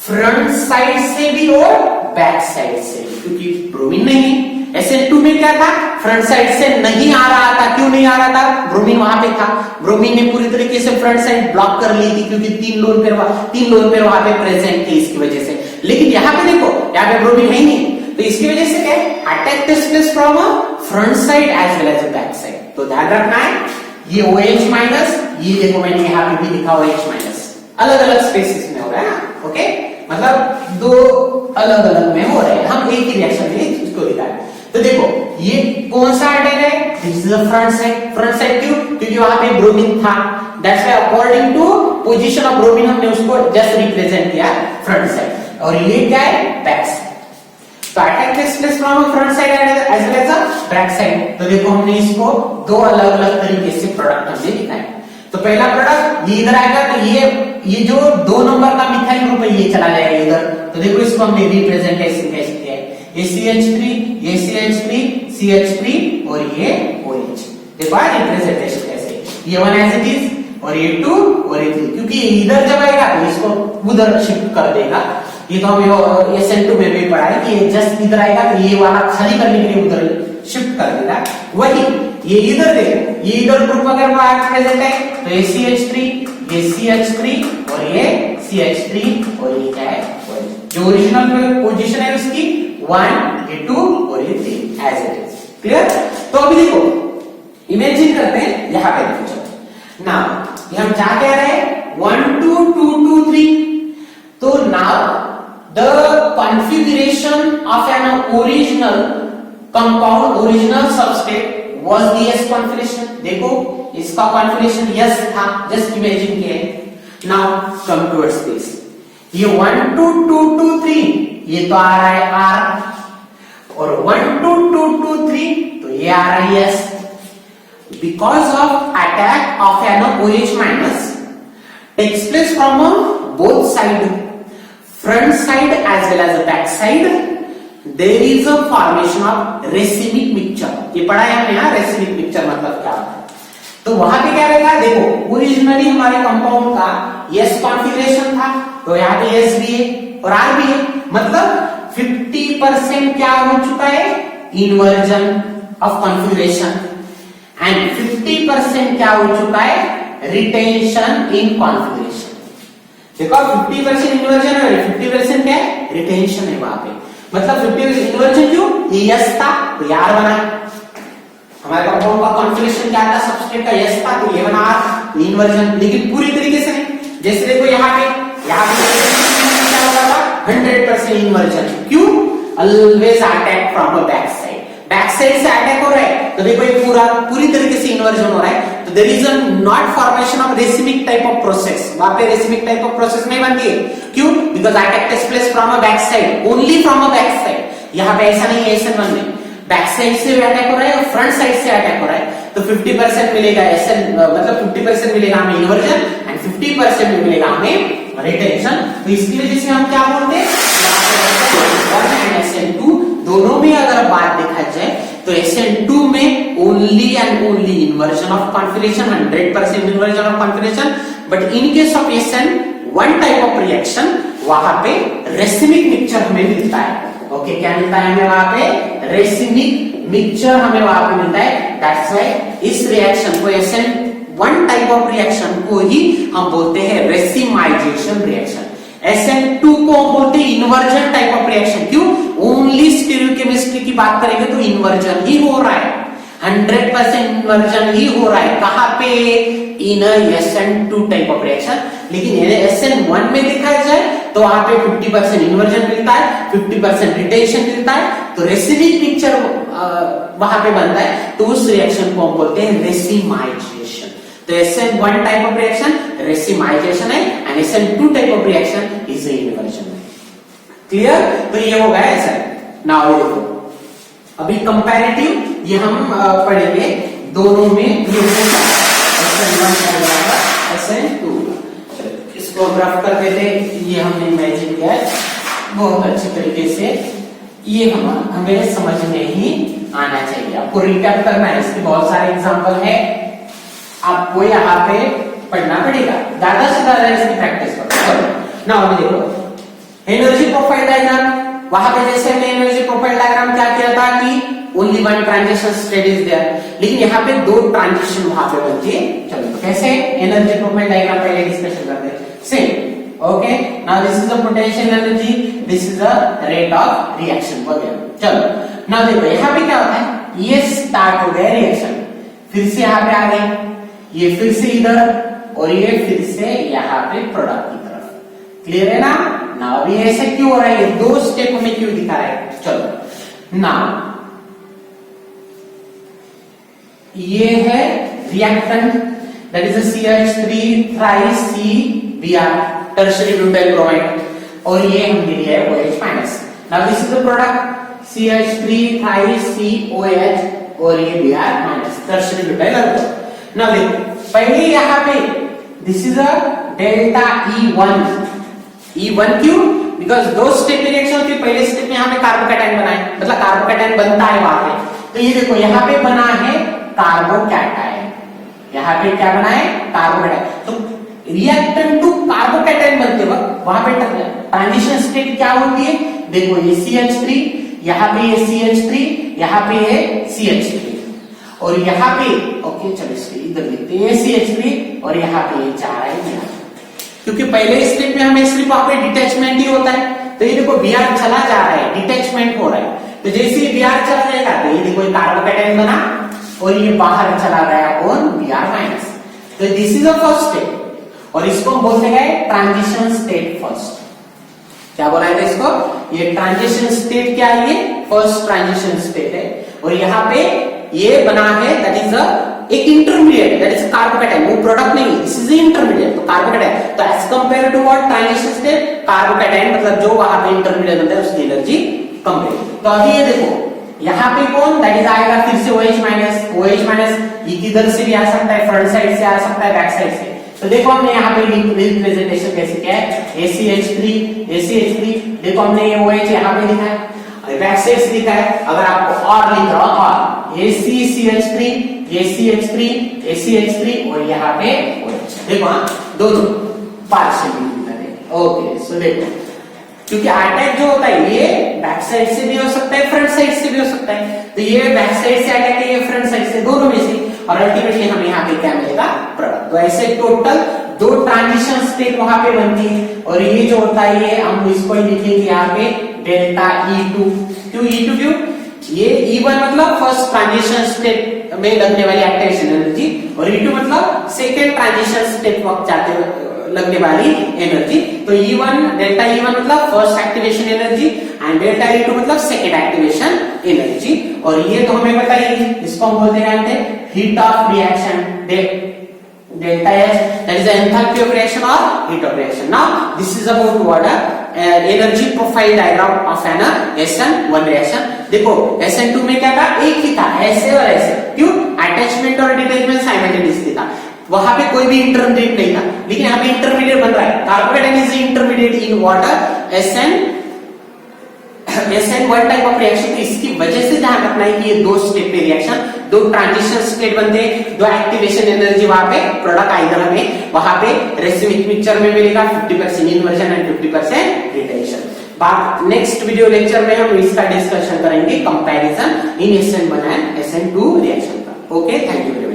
front side से भी और बैक साइड से भी, क्योंकि ब्रोमीन नहीं। SN2 में क्या था, फ्रंट साइड से नहीं आ रहा था, क्यों नहीं आ रहा था, ब्रोमीन वहां पे था, ब्रोमीन ने पूरी तरीके से फ्रंट साइड ब्लॉक कर ली थी क्योंकि तीन लोन पेयर वहां पे प्रेजेंट थे इसकी वजह से। लेकिन यहाँ पे देखो, यहाँ पे ब्रोमीन है ही नहीं, तो इसकी वजह से क्या है, attack takes place from front side as well as back side. तो ध्यान रखना है, ये OH माइनस, ये देखो मैंने यहाँ पे भी लिखा OH माइनस, अलग अलग स्पेसिस में हो रहा है, ओके, मतलब दो अलग अलग में हो रहे हैं, हम एक ही रिएक्शन में उसको लिखा है। तो देखो ये कौन सा अटैक है, this is the front side. Front side क्यों, क्योंकि वहां पे ब्रोमीन था, that's why according to position of bromine हमने उसको जस्ट रिप्रेजेंट किया फ्रंट साइड, और ये क्या है, बैक साइड। तो attack takes place from front side as well as back side. तो देखो हमने इसको दो अलग अलग तरीके से प्रोडक्ट हमने लिखा है। तो पहला प्रोडक्ट ये इधर आएगा, तो ये जो 2 नंबर का मिथाइल ग्रुप है ये चला जाएगा इधर, तो देखो इसको हमने रिप्रेजेंटेशन कैसे किया है, ये CH3 CH3 और ये OH, देखो रिप्रेजेंटेशन कैसे, ये 1 एज इट इज और ये 2 और ये 3, क्योंकि इधर जब आएगा तो इसको उधर शिफ्ट कर देगा। ये तो हमें SN2 में भी पढ़ा है कि ये जस्ट इधर आएगा तो ये वाला खाली करने के लिए उधर शिफ्ट कर देगा। वही ये इधर देखो, ये इधर ग्रुप अगर वहां प्रेजेंट है तो ये CH3 और ये CH3 और ये क्या है, जो ओरिजिनल पोजीशन है उसकी 1, ये 2 और ये 3 एज इट इज, क्लियर। तो अभी देखो इमेजिन करते हैं, यहां पे देखो नाउ ये हम क्या कह रहे हैं, 1 2 2 2 3, तो now the configuration of an original compound, original substrate was the S configuration। देखो इसका कॉन्फ़िगरेशन S था, जस्ट इमेजिन किए। नाउ कम टुवर्ड्स दिस, ये 1 2 2 2 3 ये तो आ रहा है R, और 1 2 2 2 3 तो ये आ रहा है S। Because of attack of an OH minus takes place from both side, front side as well as back side, there is a formation of racemic mixture। ये पढ़ा है हमने यहाँ, racemic mixture मतलब क्या होता है। तो वहां पे क्या रहेगा, देखो ओरिजिनली हमारे कंपाउंड का S कॉन्फ़िगरेशन था, तो यहाँ पे S भी है और R भी है, मतलब 50% क्या हो चुका है, इन्वर्जन ऑफ कॉन्फ़िगरेशन, एंड 50% क्या हो चुका है, रिटेंशन इन कॉन्फ़िगरेशन। देखो 50% इन्वर्जन है, 50% क्या है, रिटेंशन है वहां पे, मतलब 50% इन्वर्जन क्यों, ये S था तो R बना, हमारे कंपाउंड का कॉन्फ़िगरेशन क्या था, सबस्ट्रेट का S था तो ये बना R, इन्वर्जन। लेकिन पूरी तरीके से नहीं, जैसे देखो यहाँ पे क्या होगा था, 100% इन्वर्जन, क्यों, always attack from the back side, back side से अटैक हो रहा है, तो देखो ये पूरी तरीके से इन्वर्जन हो रहा है, तो there is not formation of racemic type of process, वहां पे रेसिमिक टाइप ऑफ प्रोसेस नहीं बनती है, क्यों, because attack takes place from a back side, only from a back side. यहाँ पे ऐसा नहीं है SN1 में, बैक साइड से भी अटैक हो रहा है और फ्रंट साइड से अटैक हो रहा है, तो 50% मिलेगा SN, मतलब 50% मिलेगा हमें इन्वर्जन एंड 50% मिलेगा हमें रिटेंशन। तो इसकी वजह से हम क्या बोलते हैं, SN2 दोनों में अगर बात देखा जाए तो SN2 में only and only inversion of configuration, 100% inversion of configuration, but in case of SN1 type of reaction वहां पे रेसिमिक मिक्सचर हमें मिलता है, ओके, क्या मिलता है हमें वहां पे, रेसिमिक मिक्सचर हमें वहां पे मिलता है। दैट्स व्हाई इस रिएक्शन को SN1 टाइप ऑफ रिएक्शन को ही हम बोलते हैं रेसिमाइजेशन रिएक्शन। SN2 को हम बोलते हैं इन्वर्जन टाइप ऑफ रिएक्शन, क्यों, ओनली स्टीरियोकेमिस्ट्री की बात करेंगे तो इन्वर्जन ही हो रहा है, 100% इन्वर्जन ही हो रहा है, कहां पे, इन SN2 टाइप ऑफ रिएक्शन। लेकिन SN1 में देखा जाए तो वहां पे 50% इन्वर्जन मिलता है, 50% रिटेंशन मिलता है, तो रेसिमिक मिक्सचर वहां पे बनता है, तो उस रिएक्शन को हम बोलते हैं रेसिमाइजेशन। तो SN1 type of reaction racemization है and SN2 type of reaction is inversion. Clear, तो ये हो गया SN। नाउ देखो अभी कंपैरेटिव ये हम पढ़ेंगे दोनों में, ये SN2 इसको रफ कर देते, ये हमने इमेजिन किया है बहुत अच्छी तरीके से ये हमें समझ में ही आना चाहिए। आपको रिकैप करना है, इसके बहुत सारे एग्जांपल है, आपको यहाँ पे पढ़ना पड़ेगा, ज्यादा से ज्यादा इसकी प्रैक्टिस करो। ना अभी देखो एनर्जी प्रोफाइल डायग्राम, वहां पे जैसे हमने एनर्जी प्रोफाइल डायग्राम क्या किया था कि only one transition state is there, लेकिन यहाँ पे दो ट्रांजिशन वहां पे बनती है। चलो तो कैसे एनर्जी प्रोफाइल डायग्राम पहले डिस्कशन करते हैं। Same okay, now this is the potential energy, this is the rate of reaction वगैरह। चलो नाउ देखो यहाँ पे क्या होता है, ये स्टार्ट हो गया रिएक्शन, फिर से यहाँ पे आ गए, ये फिर से इधर, और ये फिर से यहाँ पे प्रोडक्ट की तरफ। क्लियर है ना? नाउ अभी ऐसे क्यों हो रहा है, ये दो स्टेप में क्यों दिखा रहा है? चलो नाउ ये है reactant, that is CH3 thrice CBr tertiary butyl bromide, और ये हम ले लिया है OH-। Now this is the product CH3 thrice COH और ये Br- tertiary butyl alcohol. Now देखो पहले यहाँ पे this is a delta E1 क्यों? बिकॉज दो स्टेप में रिएक्शन होती है, पहले स्टेप में यहाँ पे कार्बोकैटायन बना है, मतलब कार्बोकैटायन बनता है वहां पे, तो ये देखो यहाँ पे बना है कार्बोकैटायन, यहाँ पे क्या बना है कार्बोकैटायन, तो रिएक्टेंट टू कार्बोकैटायन बनते वक्त वहां पे ट्रांजिशन स्टेट क्या होती है? देखो ये CH3, यहाँ पे ये CH3, यहाँ पे है CH3, और यहाँ पे ओके चलो इसके इधर लिखते हैं CH3, और यहाँ पे ये जा रहा है Br, क्योंकि पहले स्टेप में हमें सिर्फ वहां पे डिटैचमेंट ही होता है, तो ये देखो Br चला जा रहा है, डिटैचमेंट हो रहा है, तो जैसे ही Br चला जाएगा तो ये देखो कार्बोकैटायन बना और ये बाहर चला गया ऑन Br-। तो this is the first step, और इसको हम बोलते हैं ट्रांजिशन स्टेट फर्स्ट। क्या बोला है इसको? ये ट्रांजिशन स्टेट क्या है? ये फर्स्ट ट्रांजिशन स्टेट है, और यहाँ पे ये बना है दैट इज एक इंटरमीडिएट, दैट इज कार्बोकैटायन, वो प्रोडक्ट नहीं, दिस इज इंटरमीडिएट, तो कार्बोकैटायन, तो as compare to what transition state, carbocation मतलब जो वहां पे इंटरमीडिएट बनता है उसकी एनर्जी कम है। तो अभी ये देखो यहाँ पे कौन, दैट इज आएगा फिर से OH-, ये किधर से भी आ सकता है, फ्रंट साइड से आ सकता है, बैक साइड से। तो देखो हमने यहाँ पे रिप्रेजेंटेशन कैसे किया है, ACH3, देखो हमने ये OH यहाँ पे लिखा है, बैक साइड से लिखा है, अगर आपको और लिख रहा हो और ACCH3, ACH3 और यहाँ पे OH, देखो हाँ दोनों पार्शियली लिखा है। ओके सो देखो, क्योंकि अटैक जो होता है ये बैक साइड से भी हो सकता है, फ्रंट साइड से भी हो सकता है, तो ये बैक साइड से अटैक है, ये फ्रंट साइड से, दोनों में से, और अल्टीमेटली हमें यहाँ पे क्या मिलेगा प्रोडक्ट। तो ऐसे टोटल दो ट्रांजिशन स्टेट वहां पे बनती है, और ये जो होता है ये हम इसको लिखेंगे यहाँ पे डेल्टा E2। क्यों E2 क्यों? ये E1 मतलब फर्स्ट ट्रांजिशन स्टेट में लगने वाली एक्टिवेशन एनर्जी, और E2 मतलब सेकेंड ट्रांजिशन स्टेट वक्त जाते लगने वाली एनर्जी। तो E1 डेल्टा E1 मतलब first activation energy, and delta E2 मतलब सेकेंड एक्टिवेशन एनर्जी, और ये तो हमें पता ही, इसको हम बोलते हैं heat of reaction, delta H, that is the enthalpy of reaction or heat of reaction. Now this is about what energy profile diagram of an SN1 reaction। देखो SN2 में क्या था, एक ही था, ऐसे और ऐसे, क्यों? अटैचमेंट और डिटैचमेंट साइमल्टेनियसली था, वहां पे कोई भी इंटरमीडिएट नहीं था, लेकिन यहाँ पे इंटरमीडिएट बन रहा है, carbocation is intermediate in water SN1 type of reaction. इसकी वजह से ध्यान रखना है कि ये दो स्टेप पे रिएक्शन, दो ट्रांजिशन स्टेट बनते हैं, दो एक्टिवेशन एनर्जी वहां पे प्रोडक्ट आइदर हमें वहां पे रेसिमिक मिक्सचर में मिलेगा 50% इन्वर्जन एंड 50% रिटेंशन। बात नेक्स्ट वीडियो लेक्चर में हम इसका डिस्कशन करेंगे comparison in SN1 and SN2 reaction का। Okay, thank you very much.